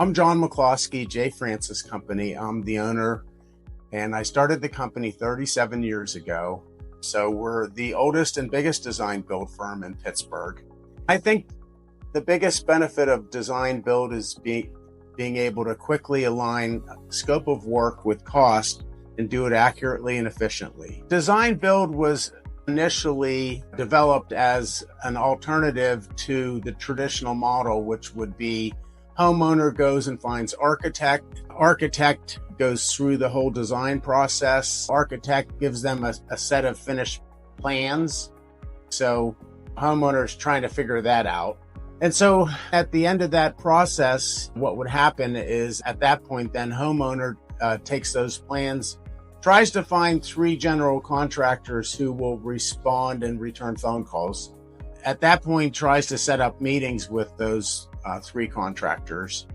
I'm John McCloskey, J. Francis Company. I'm the owner, and I started the company 37 years ago. So we're the oldest and biggest design build firm in Pittsburgh. I think the biggest benefit of design build is being able to quickly align scope of work with cost and do it accurately and efficiently. Design build was initially developed as an alternative to the traditional model, which would be homeowner goes and finds architect goes through the whole design process. Architect gives them a set of finished plans. So homeowners trying to figure that out. And so at the end of that process, what would happen is at that point, then homeowner takes those plans, tries to find 3 general contractors who will respond and return phone calls. At that point, tries to set up meetings with those 3 contractors,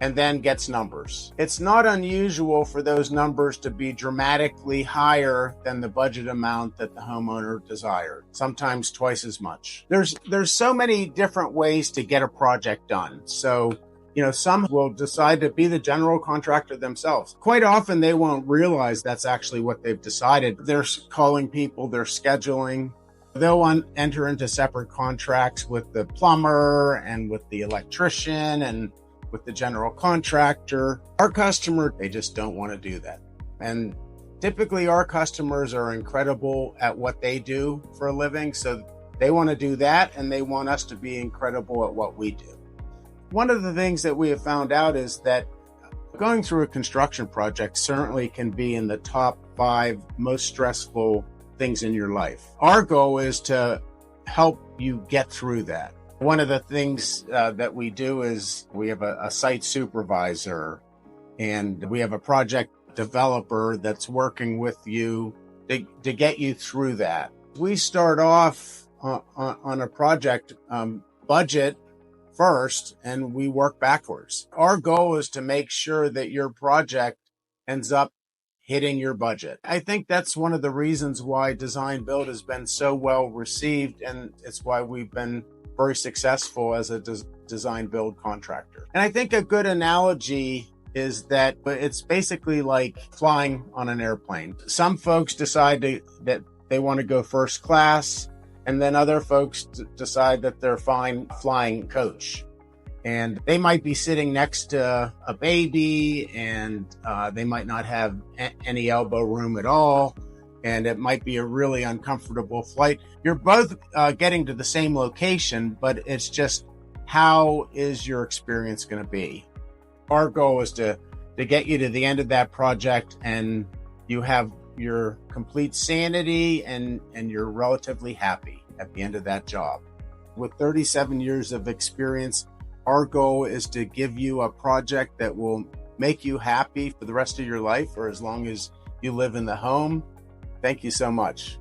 and then gets numbers. It's not unusual for those numbers to be dramatically higher than the budget amount that the homeowner desired, sometimes twice as much. There's so many different ways to get a project done. So, some will decide to be the general contractor themselves. Quite often they won't realize that's actually what they've decided. They're calling people, they're scheduling. They'll enter into separate contracts with the plumber and with the electrician and with the general contractor. Our customer, they just don't want to do that. And typically our customers are incredible at what they do for a living. So they want to do that, and they want us to be incredible at what we do. One of the things that we have found out is that going through a construction project certainly can be in the top 5 most stressful things in your life. Our goal is to help you get through that. One of the things that we do is we have a site supervisor, and we have a project developer that's working with you to get you through that. We start off on a project budget first, and we work backwards. Our goal is to make sure that your project ends up hitting your budget. I think that's one of the reasons why design build has been so well received, and it's why we've been very successful as a design build contractor. And I think a good analogy is that it's basically like flying on an airplane. Some folks decide that they want to go first class, and then other folks decide that they're fine flying coach. And they might be sitting next to a baby, and they might not have any elbow room at all. And it might be a really uncomfortable flight. You're both getting to the same location, but it's just, how is your experience going to be? Our goal is to get you to the end of that project, and you have your complete sanity and you're relatively happy at the end of that job. With 37 years of experience, our goal is to give you a project that will make you happy for the rest of your life, or as long as you live in the home. Thank you so much.